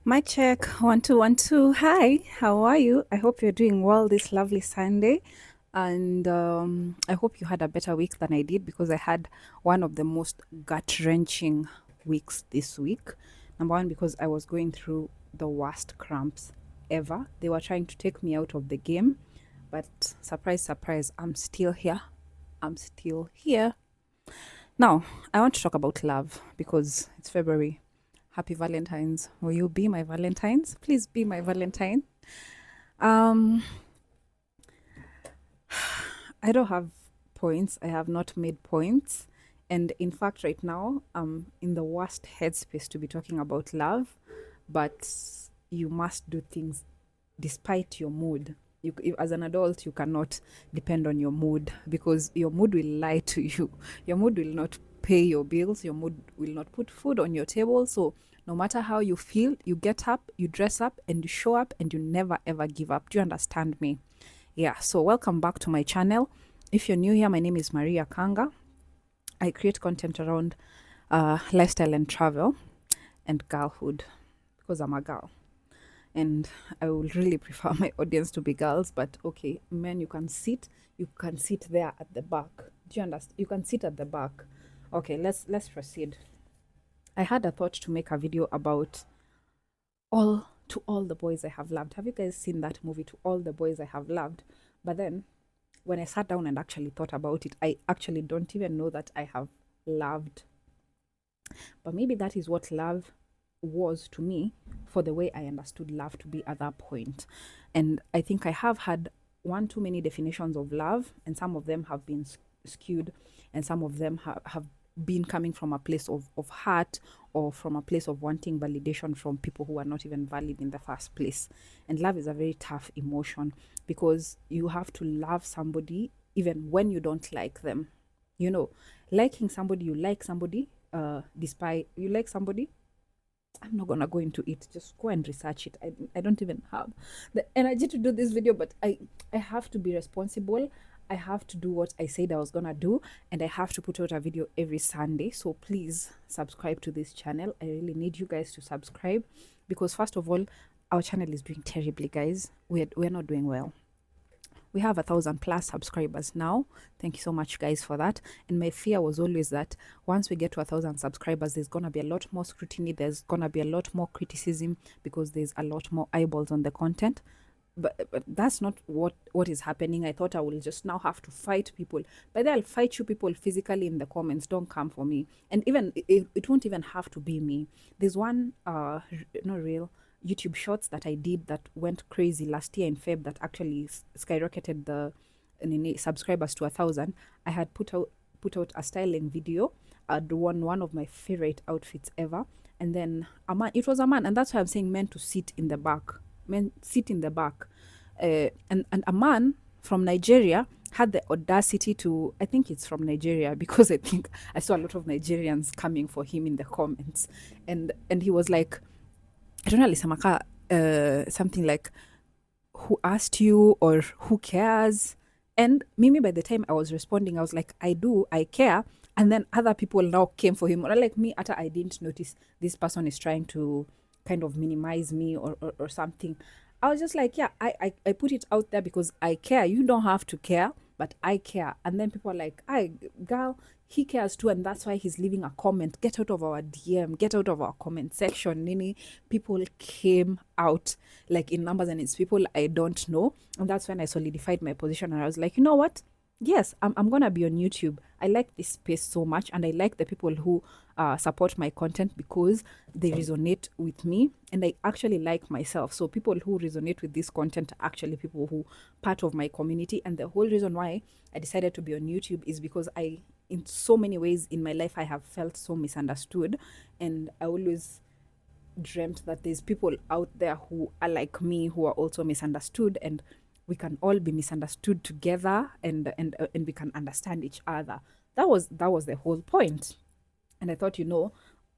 Mic check, 1 2 1 2. Hi, how are you? I hope you're doing well this lovely Sunday. And I hope you had a better week than I did because I had one of the most gut wrenching weeks this week. Number one, because I was going through the worst cramps ever. They were trying to take me out of the game, but surprise, surprise, I'm still here. I'm still here. Now, I want to talk about love because it's February. Happy Valentine's. Will you be my Valentine's? Please be my Valentine. Um, I don't have points. I have not made points. And in fact, right now, I'm in the worst headspace to be talking about love. But you must do things despite your mood. As an adult, you cannot depend on your mood because your mood will lie to you. Your mood will not pay your bills. Your mood will not put food on your table. So, no matter how you feel, you get up, you dress up, and you show up, and you never ever give up. Do you understand me? Yeah. So, welcome back to my channel. If you're new here, my name is Maria Kanga. I create content around lifestyle and travel and girlhood because I'm a girl and I would really prefer my audience to be girls, but okay, men, you can sit there at the back. Do you understand? You can sit at the back. Okay, let's proceed. I had a thought to make a video about all the boys I have loved. Have you guys seen that movie, To All the Boys I Have Loved? But then when I sat down and actually thought about it, I actually don't even know that I have loved. But maybe that is what love was to me for the way I understood love to be at that point. And I think I have had one too many definitions of love, and some of them have been skewed, and some of them have been coming from a place of heart or from a place of wanting validation from people who are not even valid in the first place. And love is a very tough emotion because you have to love somebody even when you don't like them. You know, liking somebody, you like somebody, despite you like somebody. I'm not gonna go into it. Just go and research it. I don't even have the energy to do this video, but I have to be responsible. I have to do what I said I was gonna do, and I have to put out a video every Sunday. So please subscribe to this channel. I really need you guys to subscribe because first of all, our channel is doing terribly, guys. We're not doing well. We have 1,000+ subscribers now. Thank you so much, guys, for that. And my fear was always that once we get to 1,000 subscribers, there's gonna be a lot more scrutiny. There's gonna be a lot more criticism because there's a lot more eyeballs on the content. But that's not what is happening. I thought I will just now have to fight people, but then I'll fight you people physically in the comments. Don't come for me. And even it won't even have to be me. There's one not real YouTube shorts that I did that went crazy last year in Feb that actually skyrocketed the subscribers to 1,000. I had put out a styling video. I'd worn one of my favorite outfits ever, and then a man. It was a man, and that's why I'm saying men to sit in the back. Men sit in the back, and a man from Nigeria had the audacity to. I think it's from Nigeria because I think I saw a lot of Nigerians coming for him in the comments, and he was like, I don't know, Lisamaka, something like, who asked you or who cares? And Mimi, by the time I was responding, I was like, I care. And then other people now came for him. Or like me, I didn't notice this person is trying to kind of minimize me or something. I was just like, yeah, I put it out there because I care. You don't have to care, but I care. And then people are like, I girl, he cares too, and that's why he's leaving a comment. Get out of our DM, get out of our comment section. Nini, people came out like in numbers, and it's people I don't know. And that's when I solidified my position. And I was like, you know what? Yes, I'm gonna be on YouTube. I like this space so much, and I like the people who support my content because they resonate with me, and I actually like myself. So people who resonate with this content are actually people who part of my community. And the whole reason why I decided to be on YouTube is because in so many ways in my life, I have felt so misunderstood, and I always dreamt that there's people out there who are like me, who are also misunderstood, and we can all be misunderstood together, and we can understand each other. That was the whole point. And I thought,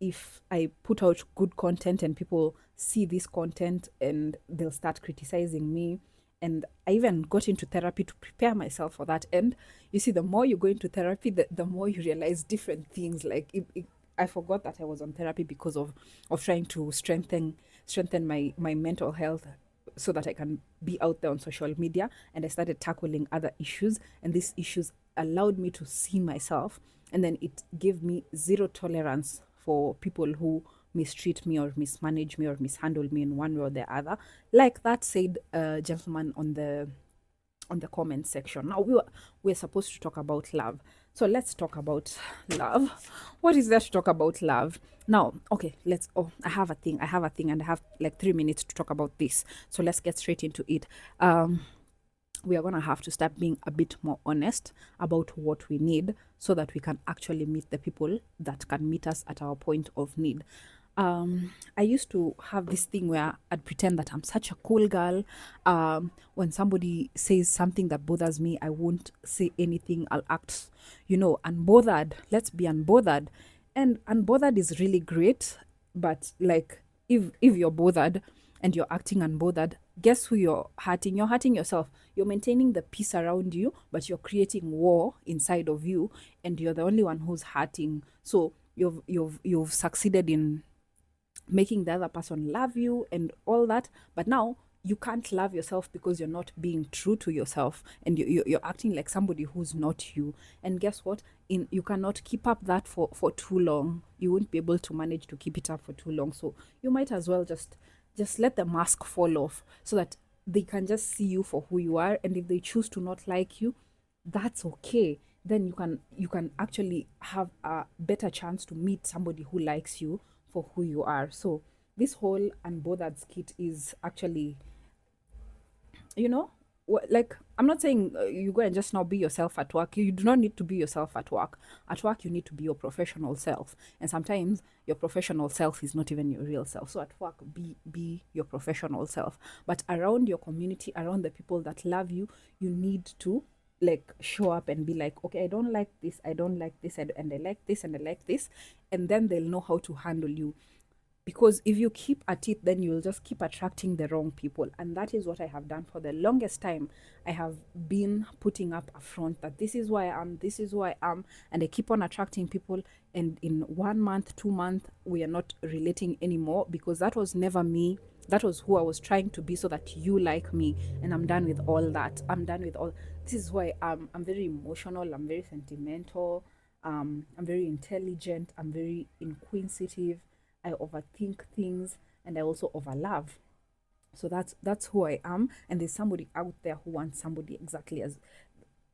if I put out good content and people see this content and they'll start criticizing me. And I even got into therapy to prepare myself for that. And you see, the more you go into therapy, the more you realize different things. Like I forgot that I was on therapy because of trying to strengthen strengthen my mental health so that I can be out there on social media. And I started tackling other issues, and these issues allowed me to see myself, and then it gave me zero tolerance for people who mistreat me or mismanage me or mishandle me in one way or the other. Like that said gentleman on the comment section. Now we're supposed to talk about love. So let's talk about love. What is there to talk about love? Now, okay, let's I have a thing, and I have like 3 minutes to talk about this. So let's get straight into it. We are gonna have to start being a bit more honest about what we need so that we can actually meet the people that can meet us at our point of need. I used to have this thing where I'd pretend that I'm such a cool girl. When somebody says something that bothers me, I won't say anything. I'll act, unbothered. Let's be unbothered. And unbothered is really great, but like if you're bothered and you're acting unbothered, guess who you're hurting? You're hurting yourself. You're maintaining the peace around you, but you're creating war inside of you, and you're the only one who's hurting. So you've succeeded in making the other person love you and all that, but now you can't love yourself because you're not being true to yourself, and you're acting like somebody who's not you. And guess what, you cannot keep up that for too long. You won't be able to manage to keep it up for too long, so you might as well just let the mask fall off so that they can just see you for who you are. And if they choose to not like you, that's okay. Then you can actually have a better chance to meet somebody who likes you for who you are. So this whole unbothered skit is actually, like, I'm not saying you go and just now be yourself at work. You do not need to be yourself at work. At work, you need to be your professional self, and sometimes your professional self is not even your real self. So at work, be your professional self. But around your community, around the people that love you, you need to like show up and be like, okay, I don't like this, I don't like this, and I like this, and I like this, and then they'll know how to handle you. Because if you keep at it, then you'll just keep attracting the wrong people. And that is what I have done for the longest time. I have been putting up a front that this is who I am, this is who I am, and I keep on attracting people. And in 1 month, 2 months, we are not relating anymore, because that was never me. That was who I was trying to be so that you like me. And I'm done with all that. I'm done with all. This is who I am. I'm very emotional. I'm very sentimental. I'm very intelligent. I'm very inquisitive. I overthink things, and I also overlove. So that's who I am. And there's somebody out there who wants somebody exactly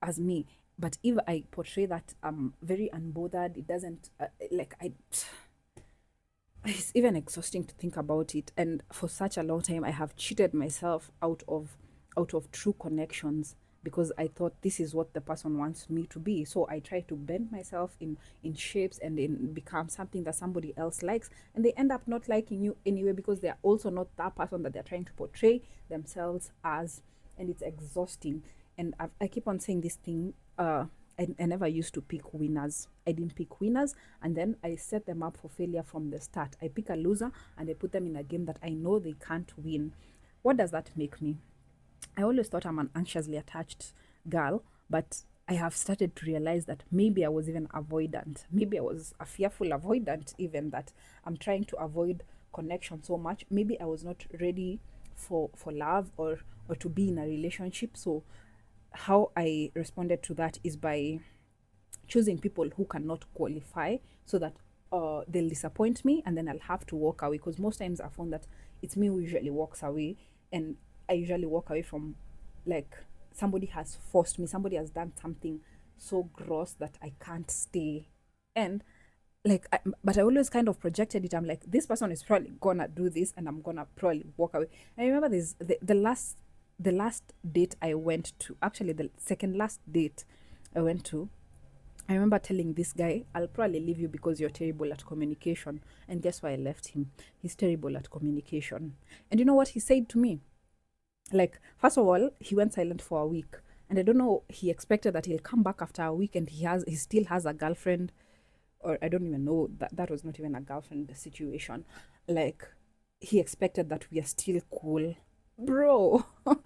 as me. But if I portray that I'm very unbothered, it doesn't like I. It's even exhausting to think about it. And for such a long time, I have cheated myself out of true connections, because I thought this is what the person wants me to be. So I try to bend myself in shapes and in become something that somebody else likes, and they end up not liking you anyway, because they're also not that person that they're trying to portray themselves as. And it's exhausting. And I keep on saying this thing. I never used to pick winners. I didn't pick winners, and then I set them up for failure from the start. I pick a loser and I put them in a game that I know they can't win. What does that make me? I always thought I'm an anxiously attached girl, but I have started to realize that maybe I was even avoidant. Maybe I was a fearful avoidant, even, that I'm trying to avoid connection so much. Maybe I was not ready for love, or to be in a relationship. So how I responded to that is by choosing people who cannot qualify, so that they'll disappoint me, and then I'll have to walk away. Because most times I found that it's me who usually walks away, and I usually walk away from, like, somebody has forced me, somebody has done something so gross that I can't stay. And like, but I always kind of projected it. I'm like, this person is probably gonna do this, and I'm gonna probably walk away. And I remember this the last date I went to, actually the second last date I went to, I remember telling this guy, I'll probably leave you because you're terrible at communication. And guess why I left him? He's terrible at communication. And you know what he said to me? Like, first of all, he went silent for a week. And I don't know, he expected that he'll come back after a week, and he still has a girlfriend. Or I don't even know, that was not even a girlfriend situation. Like, he expected that we are still cool. Bro, I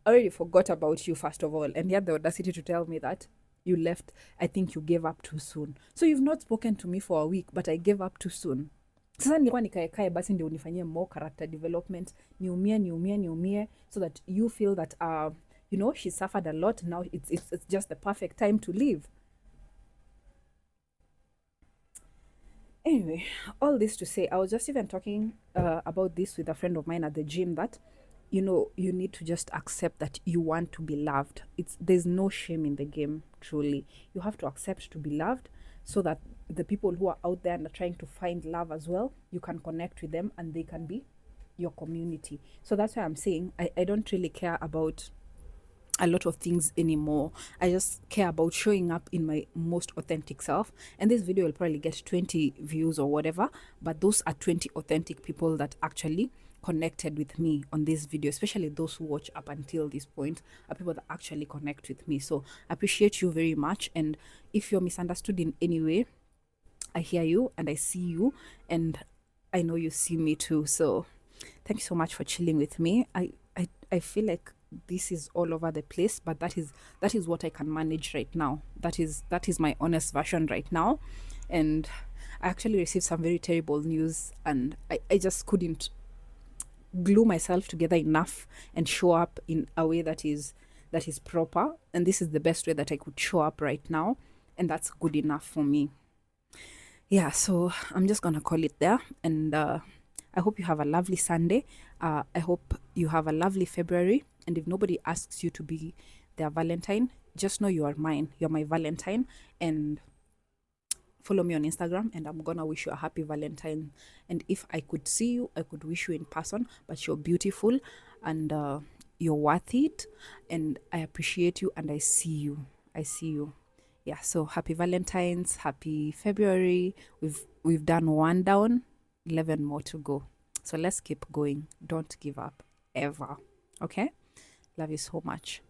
already forgot about you, first of all. And he had the audacity to tell me that you left. I think you gave up too soon. So you've not spoken to me for a week, but I gave up too soon. Sasa nilikuwa nikaekae basi ndio unifanyie more character development, niumie so that you feel that you know, she suffered a lot, now it's just the perfect time to leave. Anyway, all this to say, I was just even talking about this with a friend of mine at the gym, that you know, you need to just accept that you want to be loved. There's no shame in the game. Truly, you have to accept to be loved, so that the people who are out there and are trying to find love as well, you can connect with them and they can be your community. So that's why I'm saying I don't really care about a lot of things anymore. I just care about showing up in my most authentic self. And this video will probably get 20 views or whatever, but those are 20 authentic people that actually connected with me on this video, especially those who watch up until this point are people that actually connect with me. So I appreciate you very much. And if you're misunderstood in any way, I hear you and I see you, and I know you see me too. So thank you so much for chilling with me. I feel like this is all over the place, but that is what I can manage right now. That is my honest version right now. And I actually received some very terrible news, and I just couldn't glue myself together enough and show up in a way that is proper. And this is the best way that I could show up right now, and that's good enough for me. Yeah, so I'm just gonna call it there. And I hope you have a lovely Sunday. I hope you have a lovely February. And if nobody asks you to be their Valentine, just know you are mine. You're my Valentine. And follow me on Instagram, and I'm gonna wish you a happy Valentine. And if I could see you, I could wish you in person, but you're beautiful, and you're worth it. And I appreciate you, and I see you. I see you. Yeah, so happy Valentine's, happy February. We've done one down, 11 more to go. So let's keep going. Don't give up ever. Okay? Love you so much.